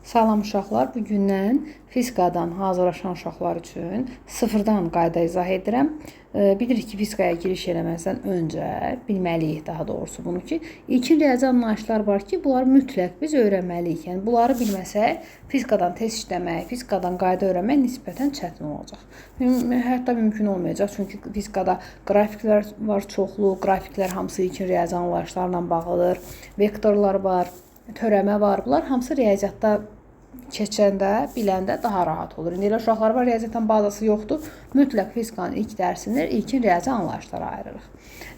Salam uşaqlar, bu gündən fizikadan hazırlaşan uşaqlar üçün sıfırdan qayda izah edirəm. Bilirik ki, fizikaya giriş eləməzdən öncə bilməliyik daha doğrusu bunu ki, ilkin riyazi anlayışlar var ki, bunları mütləq biz öyrənməliyik. Yəni bunları bilməsək, fizikadan test işləmək, fizikadan qayda öyrənmək nisbətən çətin olacaq. Hətta mümkün olmayacaq, çünki fizikada qrafiklər var çoxlu, qrafiklər hamısı ilkin riyazi anlayışlarla bağlıdır, vektorlar var, törəmə var. Bunlar hamısı riyaziyyatda keçəndə, biləndə daha rahat olur. İndi elə uşaqlar var, riyaziyyatdan bazası yoxdur. Mütləq fizikanın ilk dərsində ilkin riyazi anlayışlara ayırırıq.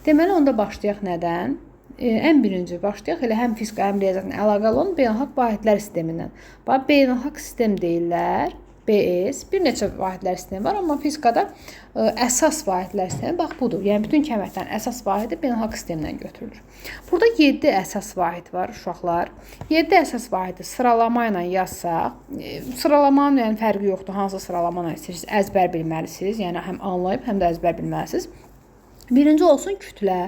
Deməli, onda başlayaq nədən? Ən birinci başlayaq elə həm fizika, həm riyaziyyatla əlaqəli olan beynəlxalq vahidlər sistemindən. Bax, beynəlxalq sistem deyirlər. BS, bir neçə vahidlər sistemi var, amma fizikada əsas vahidlər sistemi bax budur. Yəni bütün kəmiyyətlərin əsas vahidi beynəlxalq sistemdən götürülür. Burada 7 əsas vahid var uşaqlar. 7 əsas vahidi sıralama ilə yazsaq, sıralamanın yəni fərqi yoxdur. Hansı sıralama ilə istəyirsiniz, əzbər bilməlisiniz. Yəni həm anlayıb, həm də əzbər bilməlisiniz. Birinci olsun kütlə.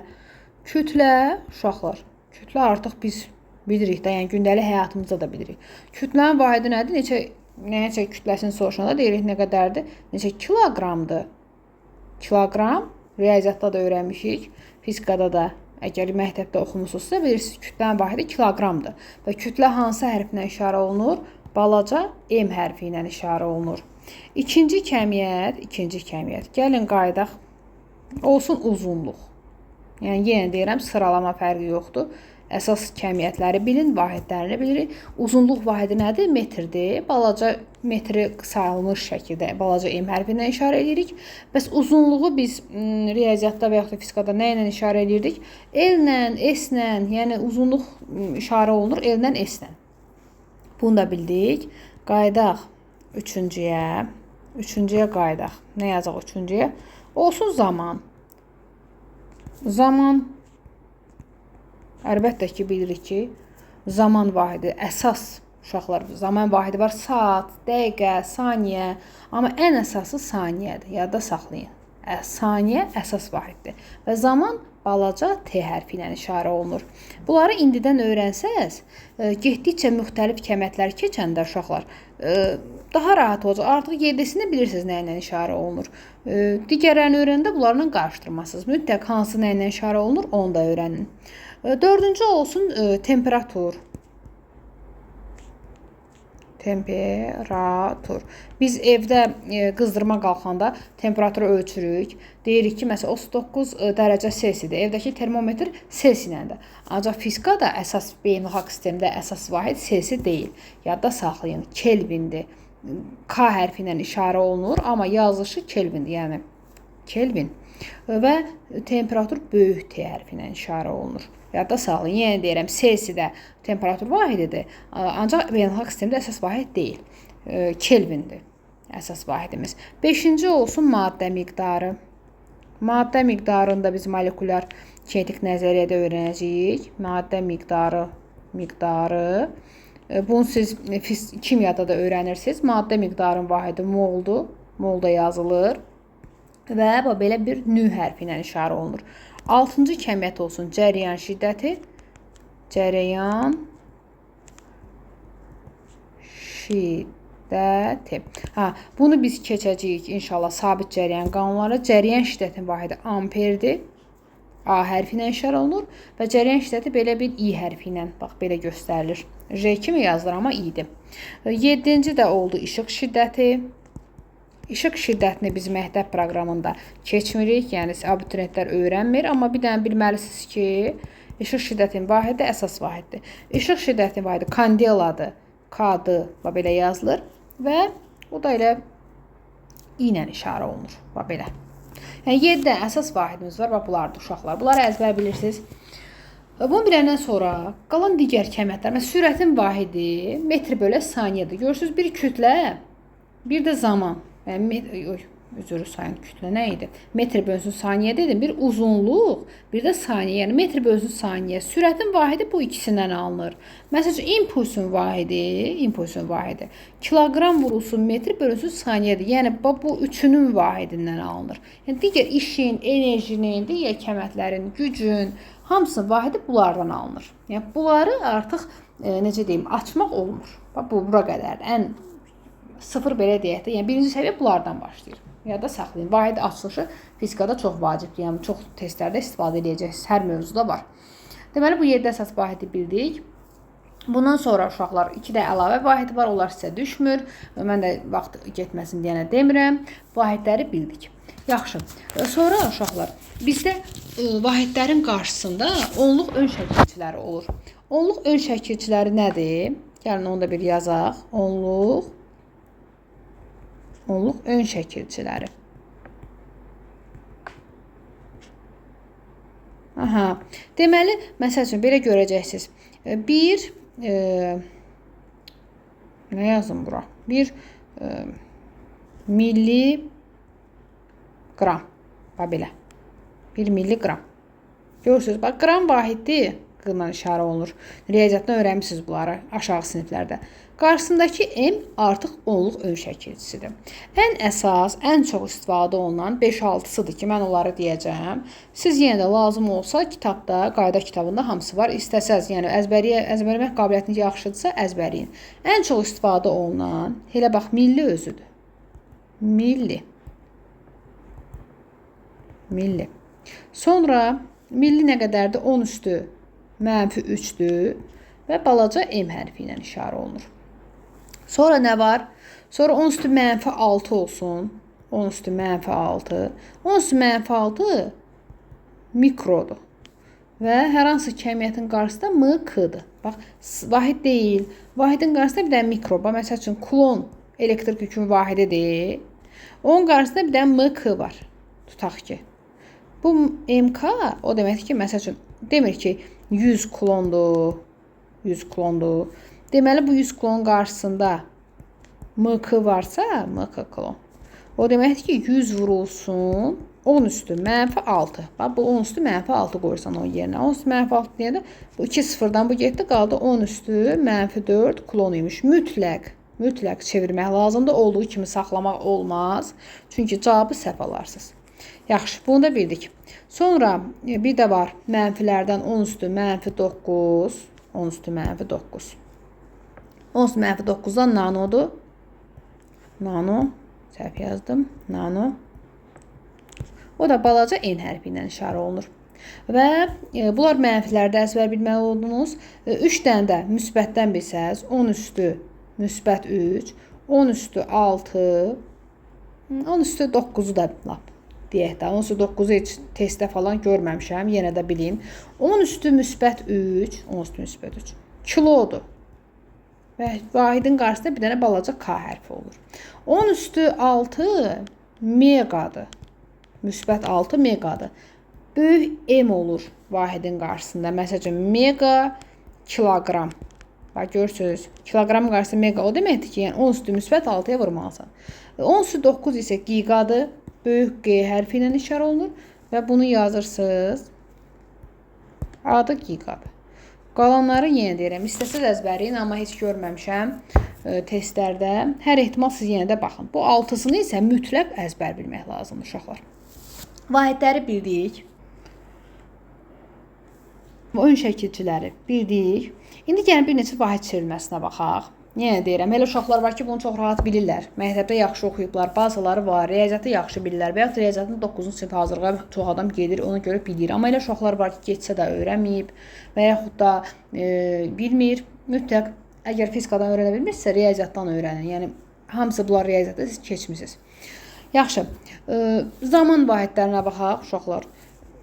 Kütlə uşaqlar. Kütlə artıq biz bilirik də, yəni gündəlik həyatımızda da bilirik. Kütlənin vahidi nədir? Neçə kütləsini soruşanda deyirik nə qədərdir? Neçə kiloqramdır? Kiloqram riyaziyyatda da öyrənmişik, fizikada da əgər məktəbdə oxumusunuzsa bilirsiniz, kütlənin vahidi kiloqramdır. Və kütlə hansı hərflə işarə olunur? Balaca M hərfi ilə işarə olunur. İkinci kəmiyyət. Gəlin qaydaq. Olsun uzunluq. Yəni yenə deyirəm, sıralama fərqi yoxdur. Əsas kəmiyyətləri bilin, vahidlərini bilirik. Uzunluq vahidi nədir? Metrdir. Balaca metri qısalmış şəkildə balaca M hərfi ilə işarə edirik. Bəs uzunluğu biz riyaziyyatda və yaxud da fizikada nə ilə işarə edirdik? L-lə, S-lə, yəni uzunluq işarə olunur L-lə, S-lə. Bunu da bildik. Qaydaq üçüncüyə. Üçüncüyə qaydaq. Nə yazaq üçüncüyə? Olsun zaman. Zaman. Əlbəttə ki, bilirik ki, zaman vahidi əsas uşaqlar. Zaman vahidi var saat, dəqiqə, saniyə. Amma ən əsası saniyədir. Yadda saxlayın. Saniyə əsas vahiddir. Və zaman balaca T hərfi ilə işarə olunur. Bunları indidən öyrənsəz, getdikcə müxtəlif kəmiyyətlər keçəndə uşaqlar daha rahat olacaq. Artıq 7-sini bilirsiniz nə ilə işarə olunur. Digərlərini öyrəndə bunlarla qarışdırmasınız. Mütləq hansı nə ilə işarə olunur, onu da öyrənin. Dördüncü olsun temperatur. Temperatur. Biz evdə qızdırma qalxanda temperaturu ölçürük. Deyirik ki, məsələn 39 dərəcə Selsidir. Evdəki termometr Selsi iləndir. Ancaq fizikada əsas beynəlxalq sistemdə əsas vahid Selsi deyil. Yadda saxlayın, Kelvindir. K hərfi ilə işarə olunur, amma yazılışı Kelvindir, yəni Kelvin. Və temperatur böyük T hərfi ilə işarə olunur. Yadda saxlayın, yenə deyirəm, Selsidə temperatur vahididir, ancaq beynəlxalq sistemdə əsas vahid deyil. Kelvindir əsas vahidimiz. Beşinci olsun maddə miqdarı. Maddə miqdarında biz molekulyar kinetik nəzəriyyədə öyrənəcəyik. Maddə miqdarı. Bunu siz kimyada da öyrənirsiniz. Maddə miqdarının vahidi moldur. Molda yazılır. Və belə bir nü hərfi ilə işarə olunur. Altıncı kəmiyyət olsun cərəyan şiddəti. Cərəyan şiddəti. Bunu biz keçəcəyik inşallah sabit cərəyan qanunları. Cərəyan şiddətin vahidi amperdir. A hərfi ilə işarə olunur və cərəyan şiddəti belə bir I hərfi ilə bax belə göstərilir. J kimi yazılır, amma I-dir. 7-ci də oldu işıq şiddəti. İşıq şiddətini biz məktəb proqramında keçmirik, yəni abituriyentlər öyrənmir, amma bir dənə bilməlisiniz ki, işıq şiddətinin vahidi əsas vahiddir. İşıq şiddətinin vahidi kandeladır, K-dır, belə yazılır və o da elə I ilə işarə olunur, belə. Yəni 7 dənə əsas vahidimiz var, bunlardır uşaqlar. Bunları əzbər bilirsiniz. Bunu biləndən sonra qalan digər kəmiyyətlər, sürətin vahidi metr bölə saniyədir. Görürsünüz, bir kütlə, bir də zaman. Üzrü sayın kütlə nə idi? Metr bölünsün saniyə dedim. Bir uzunluq, bir də saniyə. Yəni metr bölünsün saniyə. Sürətin vahidi bu ikisindən alınır. Məsələn, impulsun vahidi. Kiloqram vurulsun metr bölünsün saniyədir. Yəni bu üçünün vahidindən alınır. Yəni digər işin, enerjinin, digər kəmiyyətlərin, gücün hamısının vahidi bunlardan alınır. Yəni bunları artıq necə deyim, açmaq olmur. Bax, bu bura qədərdir. Ən sıfır belə deyək də, yəni birinci səviyyə bunlardan başlayır. Yadda saxlayın. Vahid açılışı fizikada çox vacibdir. Yəni çox testlərdə istifadə edəcəksiniz. Hər mövzuda var. Deməli, bu 7 əsas vahidi bildik. Bundan sonra uşaqlar 2 də əlavə vahid var. Onlar sizə düşmür. Mən də vaxt getməsin deyənə demirəm. Vahidləri bildik. Yaxşı. Sonra uşaqlar, bizdə vahidlərin qarşısında onluq ön şəkilçiləri olur. Onluq ön şəkilçiləri nədir? Gəlin onu da bir yazaq. Onluq ön şəkilçiləri. Aha. Deməli, məsəl üçün belə görəcəksiniz. Bir nə yazım bura? Bir milliqram. Bax belə. 1 milliqram. Görürsünüz, bax qram vahiddir. Qla işarə olunur. Riyaziyyatdan öyrənmişsiniz bunları aşağı siniflərdə. Qarşısındakı M artıq onluq ön şəkilçisidir. Ən əsas, ən çox istifadə olunan 5-6-sıdır ki, mən onları deyəcəm. Siz yenə də lazım olsa kitabda, qayda kitabında hamısı var. İstəsəz, yəni əzbərləmək qabiliyyətiniz yaxşıdırsa əzbərləyin. Ən çox istifadə olunan, elə bax, milli özüdür. Milli. Sonra milli nə qədərdir? 10 üstü -3-dür və balaca M hərfi ilə işarə olunur. Sonra nə var? Sonra 10 üstü -6 olsun. 10 üstü -6. 10 üstü -6 mikrodur. Və hər hansı kəmiyyətin qarşısında MK-dır. Bax, vahid deyil. Vahidin qarşısında bir dənə mikro. Məsəl üçün, kulon elektrik yükün vahididir. Onun qarşısında bir dənə MK var. Tutaq ki. Bu MK o deməkdir ki, məsəl üçün, demir ki, 100 kulondur. 100 kulondur. Deməli, bu 100 kulonun qarşısında MK varsa, MK kulon. O deməkdir ki, 100 vurulsun 10 üstü -6. Bax, bu 10 üstü -6 qoyursan o yerinə. 10 üstü -6 deyəndə bu 2 sıfırdan bu getdi, qaldı 10 üstü -4 kulon imiş. Mütləq çevirmək lazımdır. Olduğu kimi saxlamaq olmaz. Çünki cavabı səhv alarsınız. Yaxşı, bunu da bildik. Sonra bir də var, mənfilərdən 10 üstü -9. 10 üstü -9. 10 üstü -9-dan nanodur. Nano, səhv yazdım. Nano. O da balaca N hərfi ilə işarə olunur. Və bunlar mənfilərdə əzbər bilməli oldunuz. 3 dənə də müsbətdən bilsəz, 10 üstü -3, 10 üstü 6, 10 üstü 9-u da lap deyək də. 10 üstü 9-u heç testdə falan görməmişəm, yenə də bileyim. 10 üstü -3, 10 üstü -3 kilodur. Və vahidin qarşısında bir dənə balaca K hərfi olur. 10 üstü 6 meqadır. -6 meqadır. Böyük M olur vahidin qarşısında. Məsəl üçün, mega kiloqram. Bax, görürsünüz, kiloqramın qarşısında mega o deməkdir ki, yəni 10 üstü -6-ya vurmalısan. 10 üstü 9 isə giqadır. Böyük G hərfi ilə işarə olunur və bunu yazırsınız. Adı giqadır. Qalanları yenə deyirəm, istəsəz əzbərin, amma heç görməmişəm testlərdə. Hər ehtimal siz yenə də baxın. Bu 6-sını isə mütləq əzbər bilmək lazımdır uşaqlar. Vahidləri bildik. Ön şəkilçiləri bildik. İndi gəlin bir neçə vahid çevrilməsinə baxaq. Yenə deyirəm, elə uşaqlar var ki, bunu çox rahat bilirlər. Məktəbdə yaxşı oxuyublar, bazaları var, riyaziyyatı yaxşı bilirlər. Və yaxud riyaziyyatın 9-cu sinif hazırlığa çox adam gedir, ona görə bilir. Amma elə uşaqlar var ki, getsə də öyrənməyib və yaxud da bilmir. Mütləq, əgər fizikadan öyrənə bilmirsə, riyaziyyatdan öyrənin. Yəni, hamısı bunlar riyaziyyatda siz keçmişsiniz. Yaxşı, zaman vahidlərinə baxaq uşaqlar.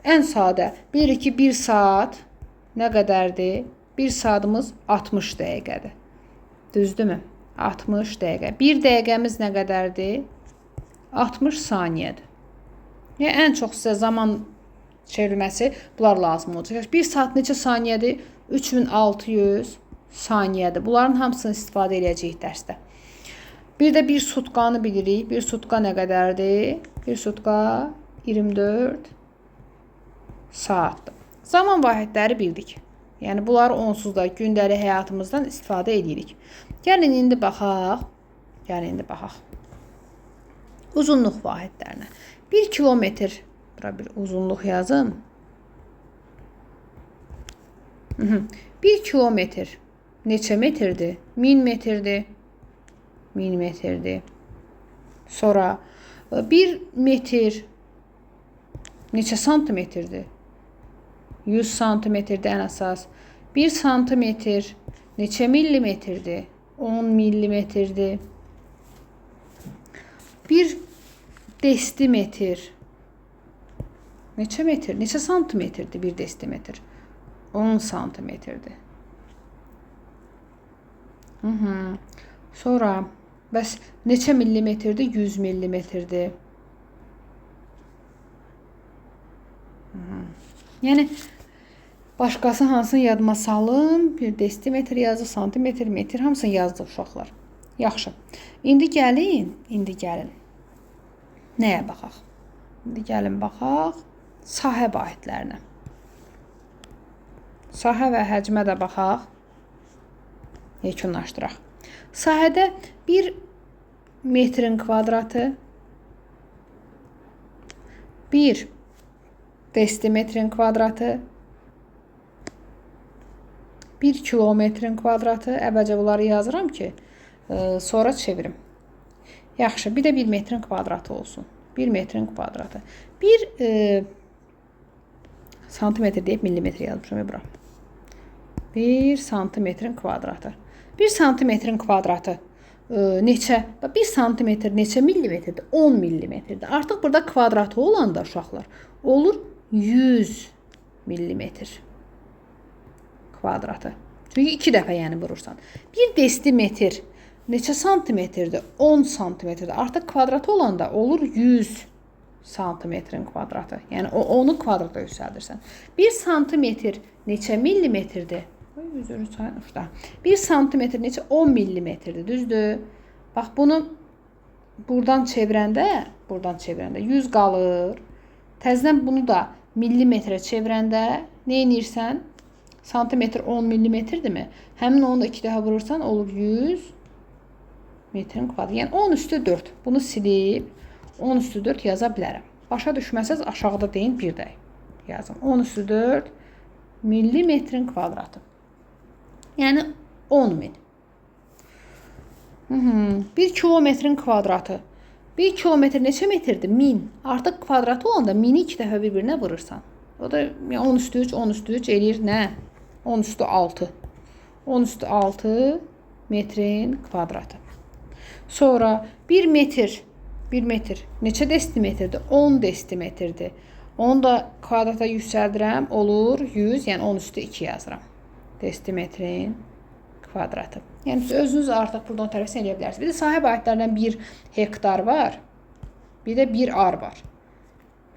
Ən sadə, 1 saat nə qədərdir? 1 saatımız 60 dəqiqədir. Düzdürmü? 60 dəqiqə. 1 dəqiqəmiz nə qədərdir? 60 saniyədir. Yəni, ən çox sizə zaman çevrilməsi bunlar lazım olacaq. 1 saat neçə saniyədir? 3600 saniyədir. Bunların hamısını istifadə edəcəyik dərsdə. Bir də 1 sutkanı bilirik. 1 sutka nə qədərdir? 1 sutka 24 saatdır. Zaman vahidləri bildik. Yəni, bunları onsuz da gündəlik həyatımızdan istifadə edirik. Gəlin indi baxaq. Uzunluq vahidlərinə. 1 kilometr, bura bir uzunluq yazım. 1 kilometr neçə metrdir? 1000 metrdir. 1000 metrdir. Sonra 1 metr neçə santimetrdir? 100 santimetrdir ən əsas. 1 santimetr neçə millimetrdir? 10 millimetrdir. 1 desimetr neçə metr? Neçə santimetrdir 1 desimetr? 10 santimetrdir. Sonra bəs neçə millimetrdir? 100 millimetrdir. Yəni başqası hansını yadıma salım? 1 desimetr yazdı, santimetr, metr hamısını yazdı uşaqlar. Yaxşı. İndi gəlin. Nəyə baxaq? İndi gəlin baxaq sahə vahidlərinə. Sahə və həcmə də baxaq. Yekunlaşdıraq. Sahədə 1 metrin kvadratı 1 desimetrin kvadratı 1 kilometrin kvadratı. Əvvəlcə bunları yazıram ki, sonra çevirim. Yaxşı, bir də 1 metrin kvadratı olsun. 1 metrin kvadratı. 1 santimetr deyib millimetr yazmışam bura. 1 santimetrin kvadratı. 1 santimetrin kvadratı neçə? 1 santimetr neçə millimetrdir? 10 millimetrdir. Artıq burada kvadratı olanda uşaqlar olur 100 millimetr kvadratı. Çünki 2 dəfə yəni vurursan. 1 desimetr neçə santimetrdir? 10 santimetrdir. Artıq kvadratı olanda olur 100 santimetrin kvadratı. Yəni o 10'u kvadrata yüksəldirsən. 1 santimetr neçə millimetrdir? 1 santimetr neçə? 10 millimetrdir. Düzdür? Bax bunu buradan çevirəndə 100 qalır. Təzədən bunu da millimetrə çevirəndə nə edirsən? Santimetr 10 millimetrdirmi? Həmin onu da 2 dəfə vurursan olur 100 metrin kvadratı. Yəni 10 üstü 4. Bunu silib 10 üstü 4 yaza bilərəm. Başa düşməsəz aşağıda deyin bir də yazın. 10 üstü 4 millimetrin kvadratı. Yəni 10.000. 1 kilometrin kvadratı. 1 kilometr neçə metrdir? 1000. Artıq kvadratı olanda 1000'i 2 dəfə bir-birinə vurursan. O da 10 üstü 3, 10 üstü 3 eləyir nə? 10 üstü 6. 10 üstü 6 metrin kvadratı. Sonra 1 metr neçə desimetrdir? 10 desimetrdir. Onu da kvadrata yüksəldirəm, olur 100, yəni 10 üstü 2 yazıram. Desimetrin kvadratı. Yəni özünüz artıq buradan tərəfsən eləyə bilərsiniz. Bir də sahə vahidlərindən 1 hektar var. Bir də 1 ar var.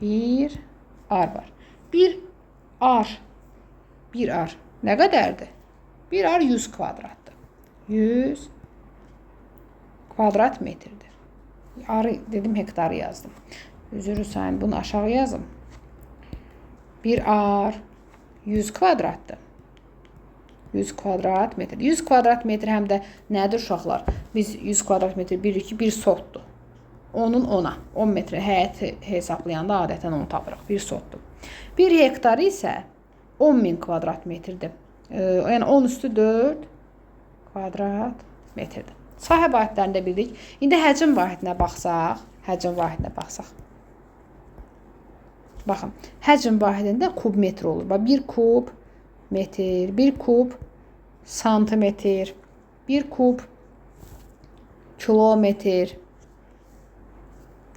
1 ar var. 1 ar nə qədərdir? 1 ar 100 kvadratdır. 100 kvadrat metrdir. Arı dedim, hektarı yazdım. Üzr istəyirəm, bunu aşağı yazım. 1 ar 100 kvadratdır. 100 kvadrat metr. 100 kvadrat metr həm də nədir uşaqlar? Biz 100 kvadrat metr bilirik ki, bir sotdur. Onun 10'a. 10 metre həyət hesablayanda adətən onu tapırıq. Bir sotdur. 1 hektar isə 10.000 kvadrat metrdir. Yəni 10 üstü 4 kvadrat metrdir. Sahə vahidlərini də bildik. İndi həcm vahidinə baxsaq. Baxın, həcm vahidində kub metr olur. 1 kub metr, 1 kub santimetr, 1 kub kilometr.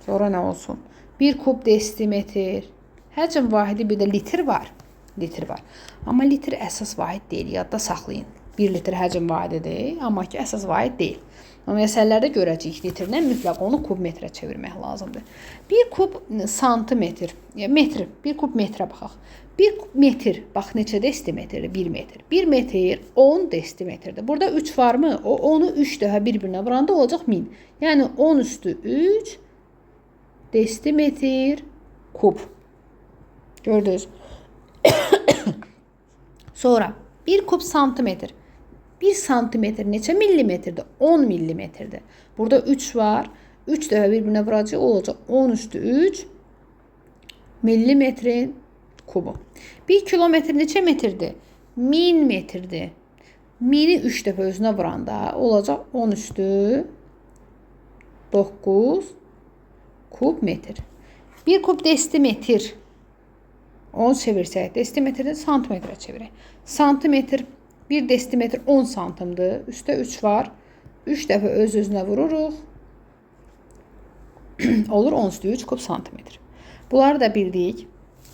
Sonra nə olsun? 1 kub desimetr. Həcm vahidi bir də litr var. Amma litr əsas vahid deyil. Yadda saxlayın. 1 litr həcm vahididir, amma ki əsas vahid deyil. Amma məsələlərdə görəcəyik litrlə mütləq onu kub metrə çevirmək lazımdır. 1 kub santimetr, metr, 1 kub metrə baxaq. 1 metr, bax neçə desimetrdir? 1 metr. 1 metr 10 desimetrdir. Burada 3 varmı? O 10'u 3 dəfə bir-birinə vuranda olacaq 1000. Yəni 10 üstü 3 desimetr kub. Gördünüz. Sonra 1 kub santimetr. 1 santimetr neçə millimetrdir? 10 millimetrdir. Burada 3 var. 3 dəfə bir-birinə vuracaq olacaq 10 üstü 3 millimetrin kubu. 1 kilometr neçə metrdir? 1000 metrdir. 1000-i 3 dəfə özünə vuranda olacaq 10 üstü 9 kub metr. 1 kub desimetr. Onu çevirsək, desimetrdən santimetrə çevirək. Santimetr 1 desimetr 10 santimdir. Üstə 3 var. 3 dəfə öz-özünə vururuq. Olur 10 üstü 3 kub santimetr. Bunları da bildik.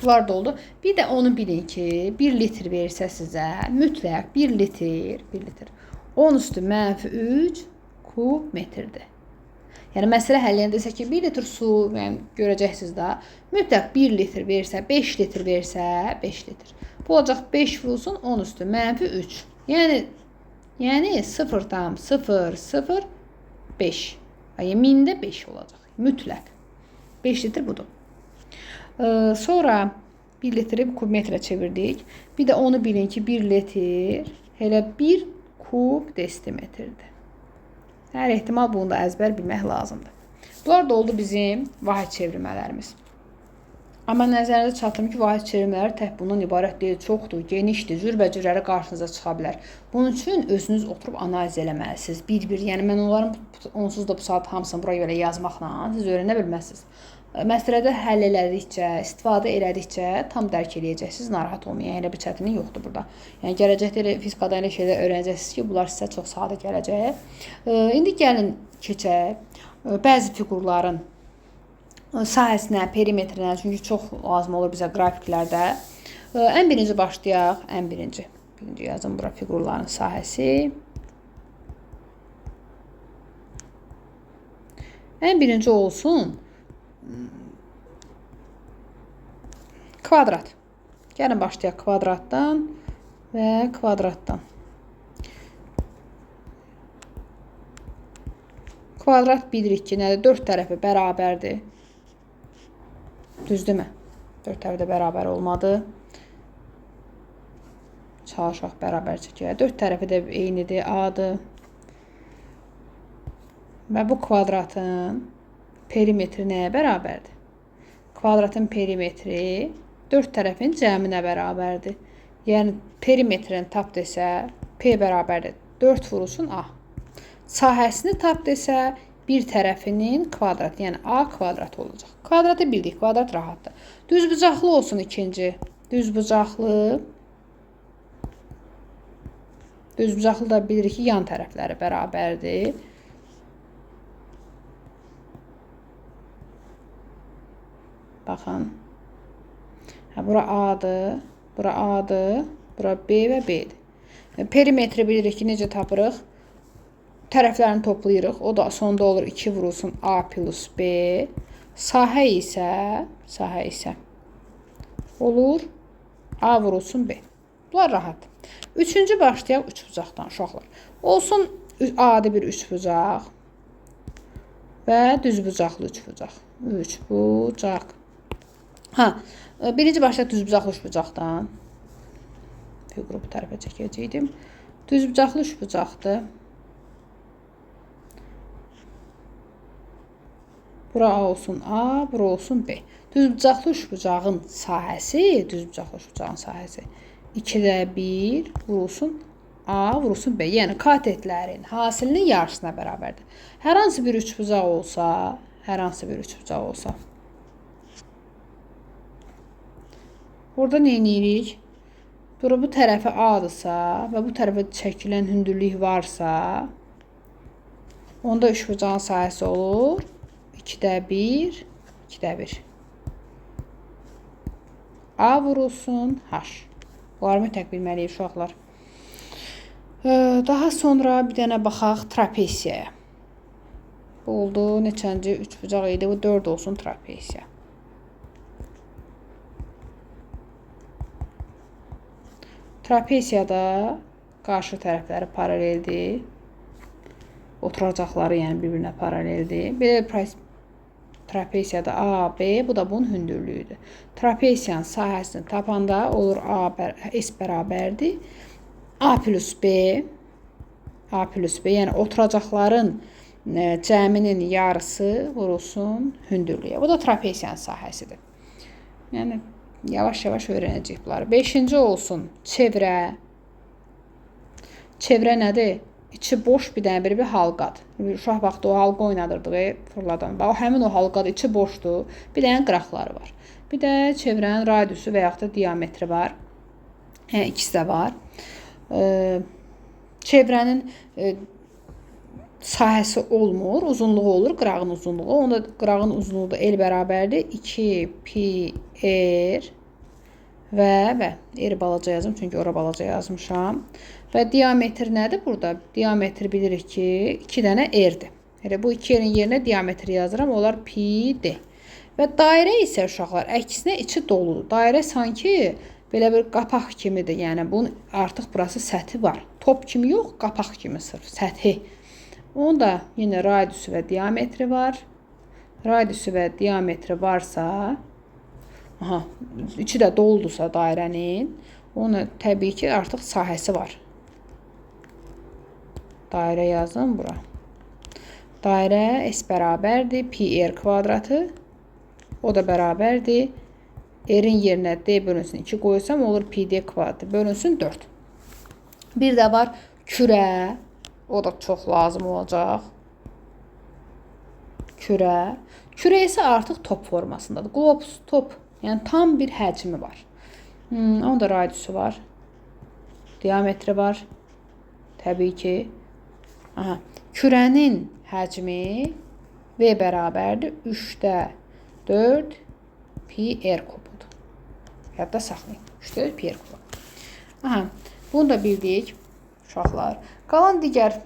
Bunlar da oldu. Bir də onu bilin ki, 1 litr versə sizə, mütləq 1 litr 10 üstü -3 kub metrdir. Yəni məsələ həll edəndə desə ki, 1 litr su, yəni görəcəksiniz də, mütləq 1 litr versə, 5 litr versə, 5 litr. Bu olacaq 5 vurulsun 10 üstü -3. Yəni 0,005. Yəni 1000-də 5 olacaq. Mütləq. 5 litr budur. Sonra 1 litri kub metrə çevirdik. Bir də onu bilin ki, 1 litr elə 1 kub desimetrdir. Hər ehtimal bunu da əzbər bilmək lazımdır. Bunlar da oldu bizim vahid çevirmələrimiz. Amma nəzərinizə çatdırım ki, vahid çevirmələri tək bundan ibarət deyil, çoxdur, genişdir, cürbəcürləri qarşınıza çıxa bilər. Bunun üçün özünüz oturub analiz eləməlisiniz. Bir-bir, yəni mən onların onsuz da bu saat hamısını buraya belə yazmaqla siz öyrənə bilməlisiniz. Məsələdə həll elədikcə, istifadə elədikcə tam dərk eləyəcəksiniz, narahat olmayın. Elə bir çətinlik yoxdur burada. Yəni gələcəkdə elə fizikadan elə şeylər öyrənəcəksiniz ki, bunlar sizə çox sadə gələcək. İndi gəlin keçək bəzi fiqurların sahəsinə, perimetrinə, çünki çox lazım olur bizə qrafiklərdə. Ən birinci başlayaq, birinci yazım bura fiqurların sahəsi. Ən birinci olsun kvadrat. Gəlin başlayaq kvadratdan və kvadratdan. Kvadrat bilirik ki, nədir? 4 tərəfi bərabərdir. Düzdürmü? 4 tərəfi də bərabər olmadı. Çalışaq bərabər çəkək. 4 tərəfi də eynidir, A-dır. Və bu kvadratın perimetri nəyə bərabərdir? Kvadratın perimetri 4 tərəfin cəminə bərabərdir. Yəni perimetrini tap desə P bərabərdir 4 vurulsun A. Sahəsini tap desə bir tərəfinin kvadratı, yəni A kvadrat olacaq. Kvadratı bildik, kvadrat rahatdır. Düzbucaqlı olsun ikinci. Düzbucaqlı da bilirik ki, yan tərəfləri bərabərdir. Baxın. Bura A'dır, bura A'dır, bura B və B'dir. Perimetri bilirik ki, necə tapırıq? Tərəflərini toplayırıq. O da sonda olur 2 vurulsun A plus B. Sahə isə olur A vurulsun B. Bunlar rahat. Üçüncü başlayaq üçbucaqdan uşaqlar. Olsun adi bir üçbucaq və düzbucaqlı üçbucaq. Üçbucaq. Birinci başlayaq düzbucaqlı üçbucaqdan. Fiquru bu tərəfə çəkəcəkdim. Düzbucaqlı üçbucaqdır. Bura A olsun A, bura olsun B. Düzbucaqlı üçbucağın sahəsi, 2-də 1 vurulsun A, vurulsun B. Yəni katetlərin hasilinin yarısına bərabərdir. Hər hansı bir üçbucaq olsa, burada nə edirik? Bu tərəfi A-dırsa və bu tərəfə çəkilən hündürlük varsa, onda üçbucağın sahəsi olur 2-də 1, 2-də 1. A vurulsun H. Bunları mütləq bilməliyik uşaqlar. Daha sonra bir dənə baxaq trapesiyaya. Bu oldu neçənci üçbucaq idi? Bu 4 olsun trapesiya. Trapesiyada qarşı tərəfləri paraleldir. Oturacaqları yəni bir-birinə paraleldir. Belə trapesiyada A, B, bu da bunun hündürlüyüdür. Trapesiyanın sahəsini tapanda olur S bərabərdir. A plus B, yəni oturacaqların cəminin yarısı vurulsun hündürlüyə. Bu da trapesiyanın sahəsidir. Yəni yavaş-yavaş öyrənəcəyik bunları. 5-ci olsun çevrə. Çevrə nədir? İçi boş bir dənə bir halqadır. Uşaq vaxtı o halqa oynadırdıq fırladan. Bax, həmin o halqadır, içi boşdur. Bir dənə qıraqları var. Bir də çevrənin radiusu və yaxud da diametri var. İkisi də var. Çevrənin sahəsi olmur, uzunluğu olur, qırağın uzunluğu. Onda qırağın uzunluğu da L bərabərdir 2 pi r və r balaca yazım, çünki ora balaca yazmışam. Və diametr nədir burada? Diametr bilirik ki, 2 dənə r-dir. Elə bu 2 r-in yerinə diametri yazıram, onlar pi-dir. Və dairə isə uşaqlar əksinə içi doludur. Dairə sanki belə bir qapaq kimidir. Yəni bunun artıq burası səthi var. Top kimi yox, qapaq kimi sırf səthi. Onun da yenə radiusu və diametri var. Radiusu və diametri varsa, içi də doludursa dairənin, onun təbii ki artıq sahəsi var. Dairə yazın bura. Dairə S bərabərdir pi r kvadratı. O da bərabərdir. R-in yerinə D bölünsün 2 qoysam olur pi d kvadratı bölünsün 4. Bir də var kürə. O da çox lazım olacaq. Kürə. Kürə isə artıq top formasındadır. Globus top. Yəni tam bir həcmi var. Onun da radiusu var. Diametri var. Təbii ki. Kürənin həcmi V bərabərdir 3-də 4 pi r kubudur. Yadda saxlayın. 3-də 4 pi r kubudur. Bunu da bildik uşaqlar. Qalan digər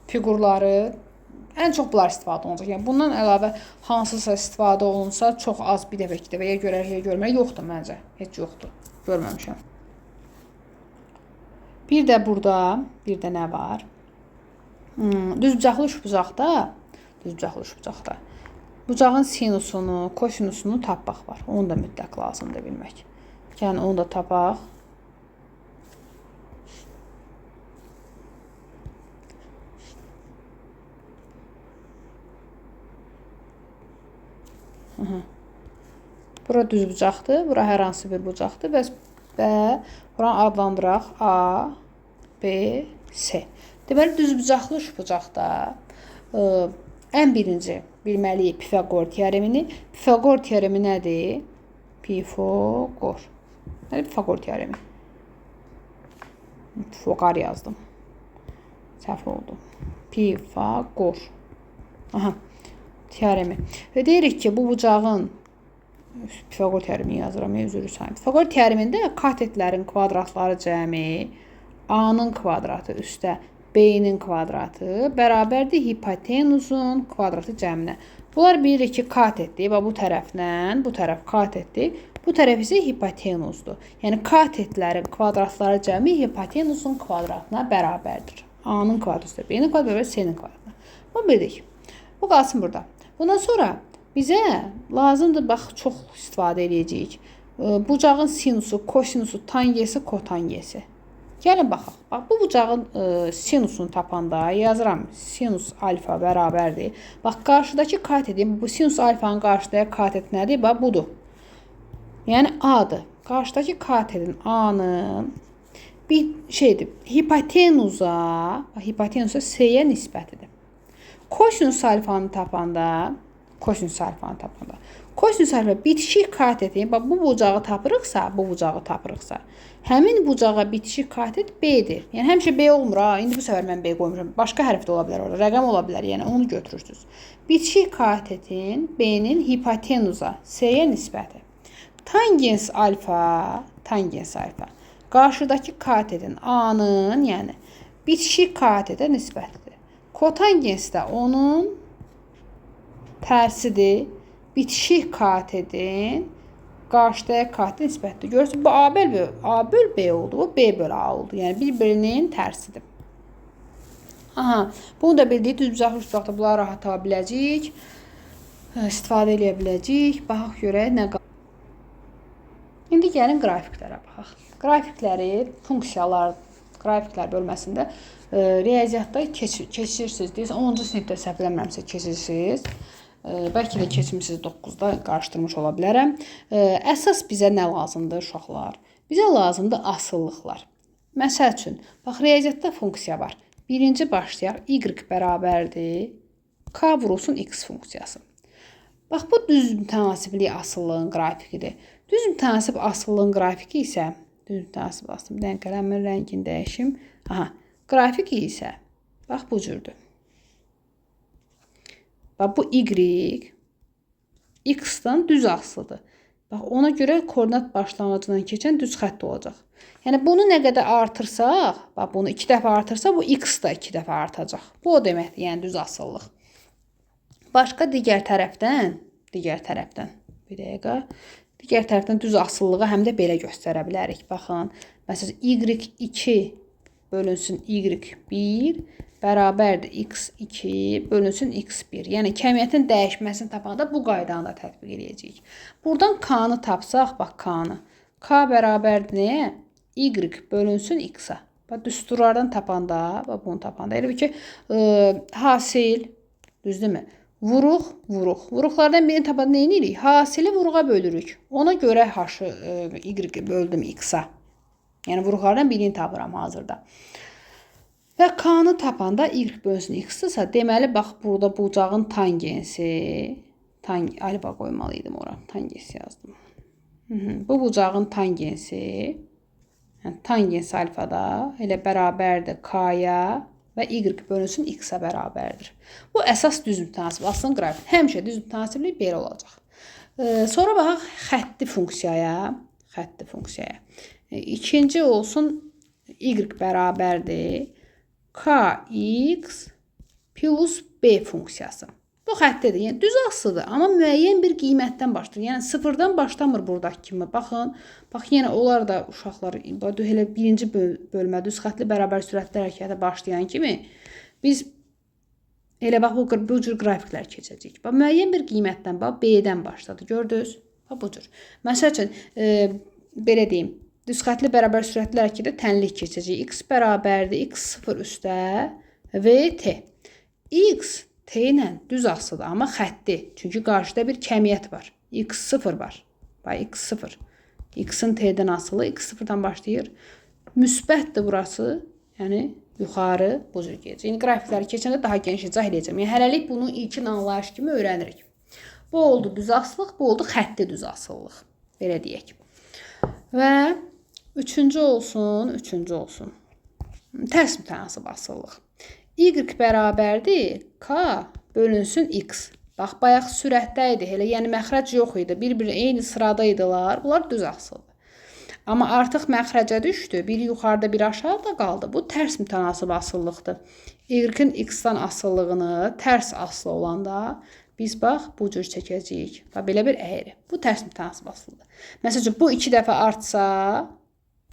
fiqurları ən çox bunlar istifadə olunacaq. Yəni bundan əlavə hansısa istifadə olunsa çox az bir dəfə, iki dəfə ya görər, ya görmər. Yoxdur məncə. Heç yoxdur. Görməmişəm. Bir də burada bir də nə var? Düzbucaqlı üçbucaqda bucağın sinusunu, kosinusunu tapmaq var. Onu da mütləq lazımdır bilmək. Yəni onu da tapaq. Bura düz bucaqdır. Bura hər hansı bir bucaqdır. Və buranı adlandıraq A, B, C. Deməli, düz bucaqlı üçbucaqda ən birinci bilməliyik Pifaqor teoremini. Pifaqor teoremi nədir? Pifaqor. Nədir Pifaqor teoremi? Pifaqor yazdım. Səhv oldu. Pifaqor. Teoremi. Və deyirik ki, bu bucağın Pifaqor teoremini yazıram, üzrü sayım. Pifaqor teoremində katetlərin kvadratları cəmi A-nın kvadratı üstə B-nin kvadratı bərabərdir hipotenuzun kvadratı cəminə. Bunlar bilirik ki, katetdir. Bu tərəflə, bu tərəf katetdir. Bu tərəf isə hipotenuzdur. Yəni katetlərin kvadratları cəmi hipotenuzun kvadratına bərabərdir. A-nın kvadratı, B-nin kvadratı, C-nin kvadratına. Bunu bildik. Bu qalsın burada. Bundan sonra bizə lazımdır, bax, çox istifadə edəcəyik. Bucağın sinusu, kosinusu, tangesi, kotangesi. Gəlin baxaq. Bax, bu bucağın sinusunu tapanda yazıram. Sinus alfa bərabərdir. Bax, qarşıdakı katetin, bu sinus alfanın qarşıdakı katet nədir? Bax, budur. Yəni A-dır. Qarşıdakı katetin A-nın bir şeydir. Hipotenuza C-yə nisbətidir. Kosinus alfanı tapanda kosinus alfa bitişik katetin, bax, bu bucağı tapırıqsa, həmin bucağa bitişik katet B-dir. Yəni həmişə B olmur. İndi bu səfər mən B qoymuşam. Başqa hərf də ola bilər orada. Rəqəm ola bilər. Yəni onu götürürsünüz. Bitişik katetin B-nin hipotenuza C-yə nisbəti. Tangens alfa. Qarşıdakı katetin A-nın, yəni bitişik katetə nisbətlidir. Kotangens də onun tərsidir. Bitişik katetin qarşıdakı katetin nisbətlidir. Görürsünüz, bu A böl B oldu, bu B böl A oldu. Yəni bir-birinin tərsidir. Bunu da bildik. Düzbucaqlı üçbucaqda bunları rahat tapa biləcəyik. İstifadə edə biləcəyik. Baxaq görək nə qalır. İndi gəlin qrafiklərə baxaq. Qrafikləri, funksiyalar, qrafiklər bölməsində riyaziyyatda keçirsiniz. Deyirsən, 10-cu sinifdə səhv eləmirəmsə keçirsiniz. Bəlkə də keçmişsiniz 9-da, qarışdırmış ola bilərəm. Əsas bizə nə lazımdır uşaqlar? Bizə lazımdır asıllıqlar. Məsəl üçün, bax, riyaziyyatda funksiya var. Birinci başlayaq, y bərabərdir k vurulsun x funksiyası. Bax, bu düz mütənasiblik asıllığın qrafikidir. Düz mütənasib asıllığın qrafiki isə, düz mütənasib asıllığın, bir dənə qələmin rəngini dəyişim. Aha, qrafik isə, bax, bu cürdür. Bax, bu y x-dan düz asılıdır. Bax, ona görə koordinat başlanğıcından keçən düz xətt olacaq. Yəni, bunu nə qədər artırsaq, bax, bunu 2 dəfə artırsa, bu x da 2 dəfə artacaq. Bu o deməkdir, yəni düz asıllıq. Başqa digər tərəfdən, bir dəqiqə, digər tərəfdən düz asıllığı həm də belə göstərə bilərik. Baxın, məsələn, y2 bölünsün y1 bərabərdir x2 bölünsün x1. Yəni, kəmiyyətin dəyişməsini tapanda bu qaydanı da tətbiq edəcəyik. Buradan k-nı tapsaq, bax, k-nı. K bərabərdir nəyə? Y bölünsün x-a. Bax, düsturlardan tapanda, bax, bunu tapanda. Elə bir ki, hasil, düzdürmü? Vuruq. Vuruqlardan birini tapanda nə edirik? Hasili vuruğa bölürük. Ona görə y böldüm x-a. Yəni, vuruqlardan birini tapıram hazırda. Və k-nı tapanda y bölünsün x-dırsa, deməli, bax, burada bucağın tangensi, alfa qoymalıydım ora, tangens yazdım. Bu bucağın tangensi, yəni tangens alfada elə bərabərdir k-ya və y bölünsün x-a bərabərdir. Bu əsas düz mütənasib, aslında qrafik. Həmişə düz mütənasiblik belə olacaq. Sonra baxaq xətti funksiyaya. İkinci olsun y bərabərdir kx plus b funksiyası. Bu xəttidir, yəni düz asılıdır, amma müəyyən bir qiymətdən başlayır. Yəni, sıfırdan başlamır buradakı kimi. Baxın, bax, yenə onlar da uşaqlar, elə birinci bölmə, düz xətli bərabər sürətli hərəkətə başlayan kimi biz elə bax, bu cür qrafiklər keçəcəyik. Bax, müəyyən bir qiymətdən, bax, b-dən başladı, gördünüz? Bax, bu cür. Məsəl üçün, belə deyim, düz xətli bərabər sürətli hərəkətə tənlik keçəcək. X bərabərdir, x0 üstə vt. X t ilə düz asılıdır, amma xətti. Çünki qarşıda bir kəmiyyət var. x0 var. Bax, x0. X-in t-dən asılı, x0-dan başlayır. Müsbətdir burası. Yəni, yuxarı bu cür gedəcək. Yəni, qrafikləri keçəndə daha geniş izah edəcəm. Yəni, hələlik bunu ilkin anlayış kimi öyrənirik. Bu oldu düz asılılıq, bu oldu xətti düz asılılıq. Belə deyək. Və üçüncü olsun. Tərs mütənasib asıllıq. Y bərabərdir k bölünsün x. Bax, bayaq sürətdə idi, yəni məxrəc yox idi. Bir-bir eyni sırada idilər. Bunlar düz asılıdır. Amma artıq məxrəcə düşdü. Biri yuxarıda, biri aşağıda qaldı. Bu tərs mütənasib asıllıqdır. Y-in x-dan asıllığını tərs asılı olanda biz bax, bu cür çəkəcəyik. Bax, belə bir əyri. Bu tərs mütənasib asılıdır. Məsəl üçün, bu 2 dəfə artsa,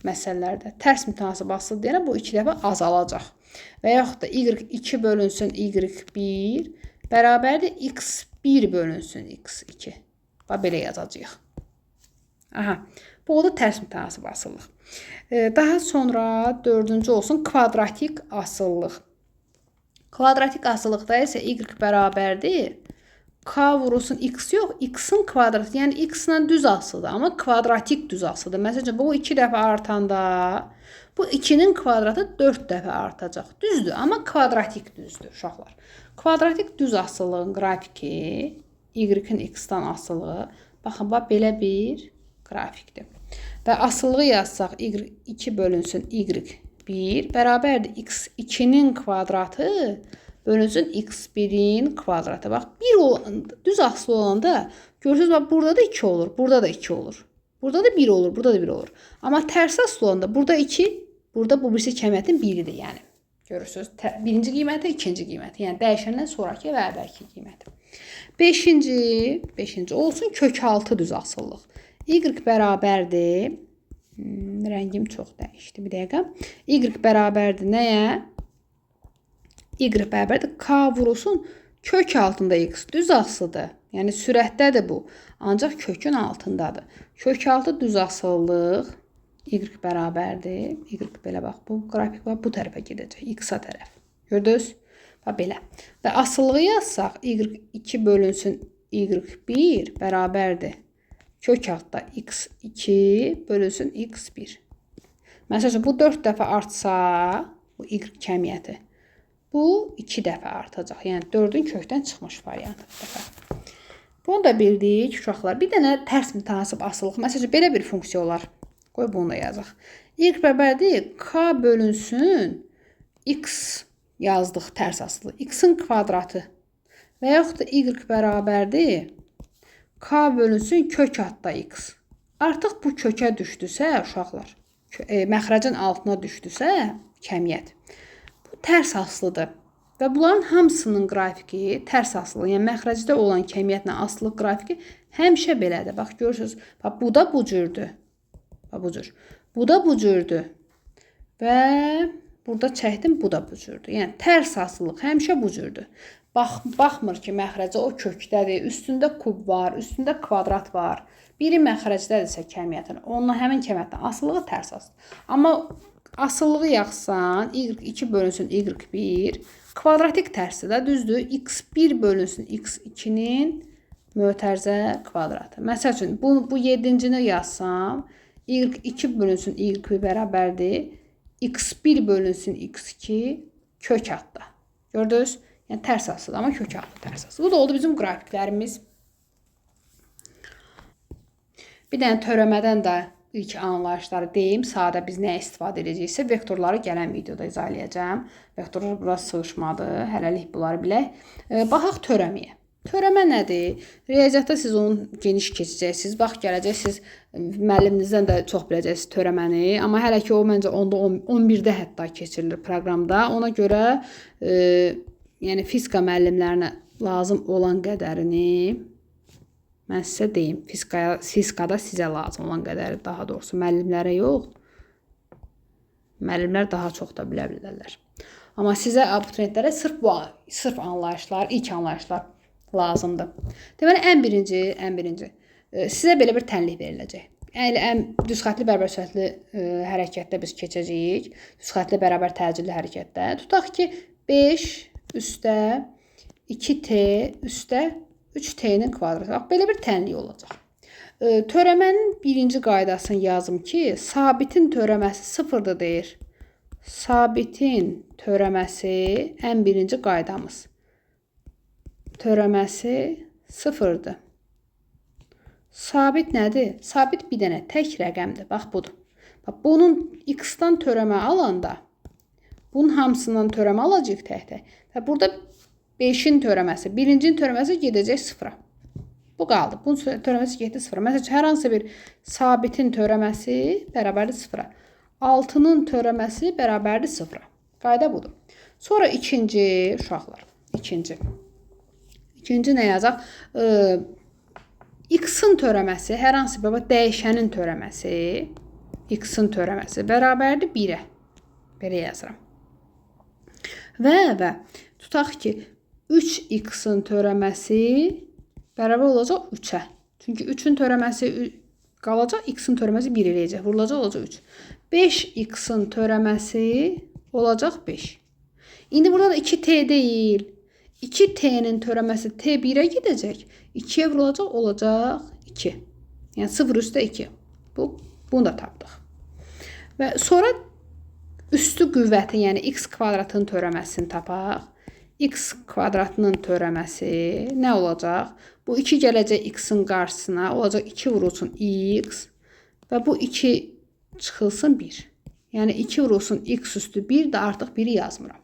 məsələlərdə tərs mütənasib asılı deyənə bu 2 dəfə azalacaq. Və yaxud da y2 bölünsün y1 bərabərdir x1 bölünsün x2. Bax, belə yazacağıq. Aha, bu oldu tərs mütənasib asıllıq. Daha sonra dördüncü olsun kvadratik asıllıq. Kvadratik asıllıqda isə y bərabərdir k vurulsun x yox, x-in kvadratı, yəni x-la düz asılıdır, amma kvadratik düz asılıdır. Məsələn, bu 2 dəfə artanda bu 2-nin kvadratı 4 dəfə artacaq. Düzdür, amma kvadratik düzdür, uşaqlar. Kvadratik düz asıllığın qrafiki, y-in x-dan asıllığı, baxın, bax, belə bir qrafikdir. Və asıllığı yazsaq, y2 bölünsün y1 bərabərdir x2-nin kvadratı bölünsün x1-in kvadratı. Bax, düz asılı olanda görürsünüz, bax, burada da 2 olur, burada da 2 olur. Burada da 1 olur, burada da 1 olur. Amma tərs asılı olanda burada 2, burada bu birisi kəmiyyətin 1-idir, yəni. Görürsünüz, birinci qiyməti, ikinci qiyməti. Yəni, dəyişəndən sonraki və əvvəlki qiyməti. Beşinci olsun kök 6 düz asıllıq. Y bərabərdir, rəngim çox dəyişdi, bir dəqiqə. Y bərabərdir nəyə? Y bərabərdir k vurulsun kök altında x düz asılıdır. Yəni, sürətdədir bu. Ancaq kökün altındadır. Kök altı düz asıllıq y bərabərdir. Y belə bax, bu qrafik bu tərəfə gedəcək. X-a tərəf. Gördünüz? Bax, belə. Və asıllığı yazsaq, y2 bölünsün y1 bərabərdir. Kök altda x2 bölünsün x1. Məsələn, bu 4 dəfə artsa, bu y kəmiyyəti, bu 2 dəfə artacaq. Yəni 4-ün kökdən çıxmış variantı bir dəfə. Bunu da bildik uşaqlar. Bir dənə tərs mütənasib asılılıq. Məsələn, belə bir funksiya olar. Qoy bunu da yazaq. Y bərabərdir k bölünsün x yazdıq tərs asılı. X-in kvadratı və yaxud da y bərabərdir k bölünsün kök adda x. Artıq bu kökə düşdüsə, uşaqlar, məxrəcin altına düşdüsə, kəmiyyət. Bu tərs asılıdır. Və bunların hamısının qrafiki tərs asılı. Yəni, məxrəcdə olan kəmiyyətlə asılılıq qrafiki həmişə belədir. Bax, görürsünüz, bax, bu da bu cürdür. Bax, bu cür. Bu da bu cürdür. Və burada çəkdim, bu da bu cürdür. Yəni, tərs asılılıq həmişə bu cürdür. Baxmır ki, məxrəcə o kökdədir, üstündə kub var, üstündə kvadrat var. Biri məxrəcdədirsə kəmiyyətin, onunla həmin kəmiyyətdən asılılığı tərs asılır. Amma asılılığı yaxsan, y2 bölünsün y1, kvadratik tərsi də düzdür, x1 bölünsün x2-nin mötərizə kvadratı. Məsəl üçün, bu 7-cini yazsam, y2 bölünsün y2 bərabərdir, x1 bölünsün x2 kök adda. Gördünüz? Yəni, tərs asılı, amma kök adda tərs asılı. Bu da oldu bizim qrafiklərimiz. Bir dənə törəmədən də ilk anlayışları deyim. Sadə biz nəyə istifadə edəcəksə, vektorları gələn videoda izah edəcəm. Vektorlar biraz sığışmadı. Hələlik bunları bilək. Baxaq törəməyə. Törəmə nədir? Riyaziyyatda siz onu geniş keçəcəksiniz. Bax, gələcəksiniz, müəlliminizdən də çox biləcəksiniz törəməni. Amma hələ ki, o məncə 11-də hətta keçirilir proqramda. Ona görə yəni fizika müəllimlərinə lazım olan qədərini mən sizə deyim. Fizikada sizə lazım olan qədəri, daha doğrusu müəllimlərə yox. Müəllimlər daha çox da bilə bilərlər. Amma sizə abituriyentlərə sırf anlayışlar, ilk anlayışlar lazımdır. Deməli, ən birinci sizə belə bir tənlik veriləcək. Düzxətli bərabər sürətli hərəkətdə biz keçəcəyik. Düzxətli bərabər təcilli hərəkətdə. Tutaq ki, 5 üstə 2t üstə 3t-nin kvadratı. Bax, belə bir tənlik olacaq. Törəmənin birinci qaydasını yazım ki, sabitin törəməsi sıfırdır deyir. Sabitin törəməsi ən birinci qaydamız. Törəməsi sıfırdır. Sabit nədir? Sabit bir dənə tək rəqəmdir. Bax, budur. Bax, bunun x-dan törəmə alanda, bunun hamısından törəmə alacaq tək-tək. Və burada 5-in törəməsi, birincinin törəməsi gedəcək sıfıra. Bu qaldı. Bunun törəməsi getdi sıfıra. Məsələn, hər hansı bir sabitin törəməsi bərabərdir sıfıra. 6-nın törəməsi bərabərdir sıfıra. Qayda budur. Sonra ikinci, uşaqlar. İkinci nə yazaq? X-in törəməsi, hər hansı bir dəyişənin törəməsi, x-in törəməsi bərabərdir 1-ə. Belə yazıram. Və tutaq ki, 3x-in törəməsi bərabər olacaq 3-ə. Çünki 3-ün törəməsi qalacaq, x-in törəməsi 1 eləyəcək. Vurulacaq olacaq 3. 5x-in törəməsi olacaq 5. İndi burada da 2t deyil. 2t-nin törəməsi t1-ə gedəcək. 2-yə vurulacaq olacaq 2. Yəni 0 üstə 2. Bunu da tapdıq. Və sonra üstü qüvvəti, yəni x kvadratın törəməsini tapaq. X kvadratının törəməsi nə olacaq? Bu 2 gələcək x-in qarşısına, olacaq 2 vurulsun x və bu 2 çıxılsın 1. Yəni 2 vurulsun x üstü 1 də artıq 1-i yazmıram.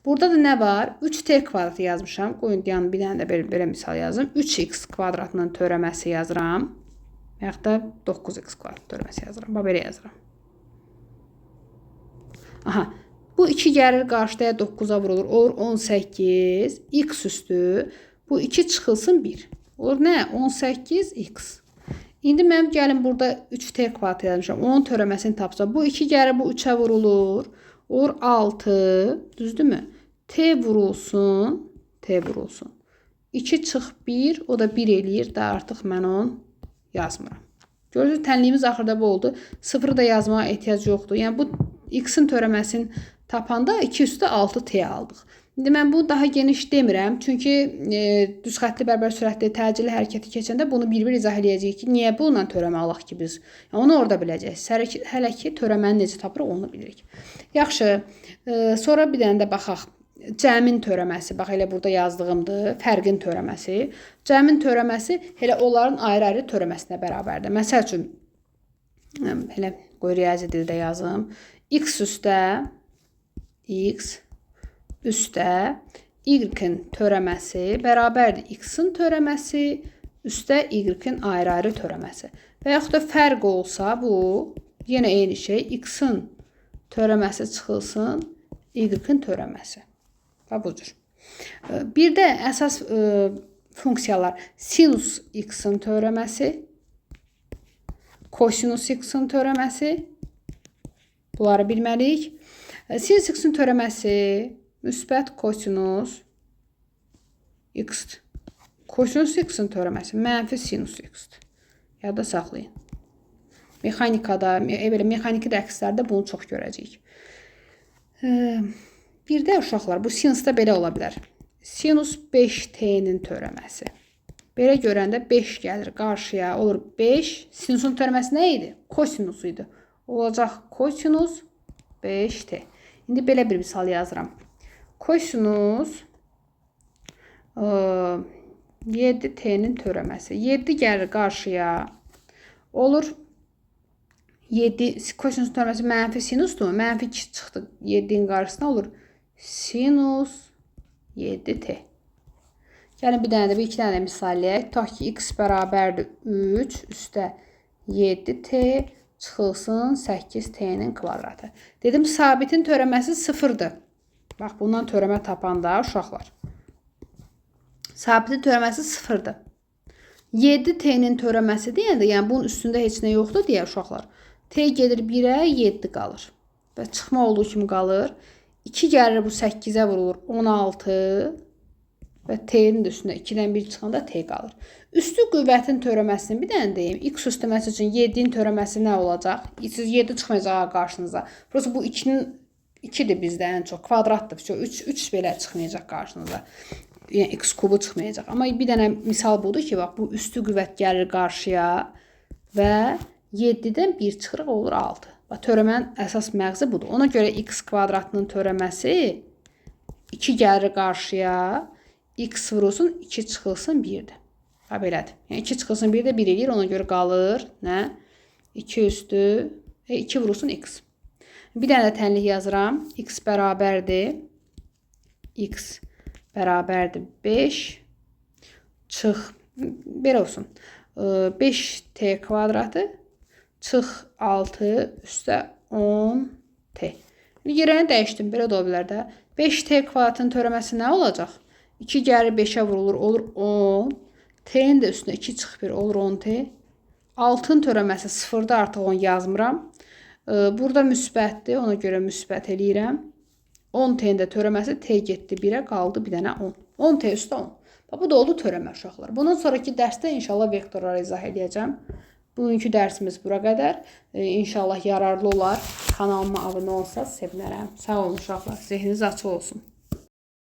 Burada da nə var? 3t kvadratı yazmışam. Qoyun, yəni bir dənə də belə misal yazım. 3x kvadratının törəməsi yazıram. Və yaxud da 9x kvadratının törəməsi yazıram. Bax, belə yazıram. Aha. Bu 2 gəlir qarşıdaya 9-a vurulur. Olur 18. X üstü. Bu 2 çıxılsın 1. Olur nə? 18x. İndi mənim gəlin burada 3t kvadratı yazmışam. Onun törəməsini tapsam. Bu 2 gəlir bu 3-ə vurulur. Olur 6. Düzdürmü? T vurulsun. 2 çıx 1. O da 1 eləyir. Da artıq mən onu yazmıram. Görürsünüz, tənliyimiz axırda bu oldu. 0-ı da yazmağa ehtiyac yoxdur. Yəni bu x-in törəməsini tapanda 2 üstə 6t aldıq. İndi mən bu daha geniş demirəm. Çünki düz xəttli bərabər sürətli təcili hərəkəti keçəndə bunu bir-bir izah edəcəyik ki, niyə bununla törəmə alaq ki biz? Onu orada biləcəyik. Hələ ki törəməni necə tapırıq onu bilirik. Yaxşı. Sonra bir dənə də baxaq. Cəmin törəməsi. Bax elə burada yazdığımdır. Fərqin törəməsi. Cəmin törəməsi elə onların ayrı-ayrı törəməsinə bərabərdir. Məsəl üçün elə qoy riyazi dildə yazım. X üstə y-in törəməsi bərabərdir x-in törəməsi üstə y-in ayrı-ayrı törəməsi. Və yaxud da fərq olsa bu, yenə eyni şey, x-in törəməsi çıxılsın y-in törəməsi. Və budur. Bir də əsas funksiyalar sinus x-in törəməsi, kosinus x-in törəməsi. Bunları bilməliyik. Sinus x-in törəməsi müsbət kosinus x-dir. Kosinus x-in törəməsi mənfi sinus x-dir. Yadda saxlayın. Mexanikada, belə mexaniki dərslərdə bunu çox görəcəyik. Bir də uşaqlar, bu sinusda belə ola bilər. Sinus 5t-nin törəməsi. Belə görəndə 5 gəlir qarşıya, olur 5. Sinusun törəməsi nə idi? Kosinus idi. Olacaq kosinus 5t. İndi belə bir misal yazıram. Kosinus 7t-nin törəməsi. 7 gəlir qarşıya. Olur 7. Kosinus törəməsi mənfi sinusdur. Mənfi 2 çıxdı 7-nin qarşısına olur. Sinus 7t. Gəlin bir dənə də bir iki dənə misal eləyək. Tutaq ki, x bərabərdir 3 üstə 7t çıxılsın 8t-nin kvadratı. Dedim, sabitin törəməsi 0-dır. Bax, bundan törəmə tapanda uşaqlar. Sabitin törəməsi 0-dır. 7t-nin törəməsi deyəndə, yəni bunun üstündə heç nə yoxdur deyə uşaqlar. T gedir 1-ə, 7 qalır. Və çıxma olduğu kimi qalır. 2 gəlir bu 8-ə vurulur 16 və t-nin də üstündə 2-dən 1 çıxanda t qalır. Üstü qüvvətin törəməsini bir dənə deyim. X üstü məsəl üçün 7-nin törəməsi nə olacaq? Siz 7 çıxmayacaq qarşınıza. Burası bu 2-dir bizdə ən çox. Kvadratdır. 3 belə çıxmayacaq qarşınıza. Yəni x kubu çıxmayacaq. Amma bir dənə misal budur ki, bax bu üstü qüvvət gəlir qarşıya və 7-dən 1 çıxırıq olur 6. Bax törəmənin əsas məğzi budur. Ona görə x kvadratının törəməsi 2 gəlir qarşıya, x vurulsun 2 çıxılsın 1-dir. Ha belədir. Yəni 2 çıxılsın 1 də 1 eləyir. Ona görə qalır nə? 2 üstü 2 vurulsun x. Bir dənə də tənlik yazıram. X bərabərdir 5 çıx belə olsun. 5t kvadratı çıx 6 üstə 10t. Yerini dəyişdim. Belə də ola bilər də. 5t kvadratın törəməsi nə olacaq? 2 gəlir 5-ə vurulur, olur 10. T'nin də üstünə 2 çıx 1 olur 10t. 6-ın törəməsi 0-da artıq 10 yazmıram. Burada müsbətdir, ona görə müsbət eləyirəm. 10t-nin də törəməsi t getdi 1-ə, qaldı bir dənə 10. 10t üstə 10. Bu da oldu törəmə uşaqlar. Bundan sonraki dərsdə inşallah vektorları izah edəcəm. Bugünkü dərsimiz bura qədər. İnşallah yararlı olar. Kanalıma abunə olsanız sevinərəm. Sağ olun uşaqlar. Zehniniz açıq olsun.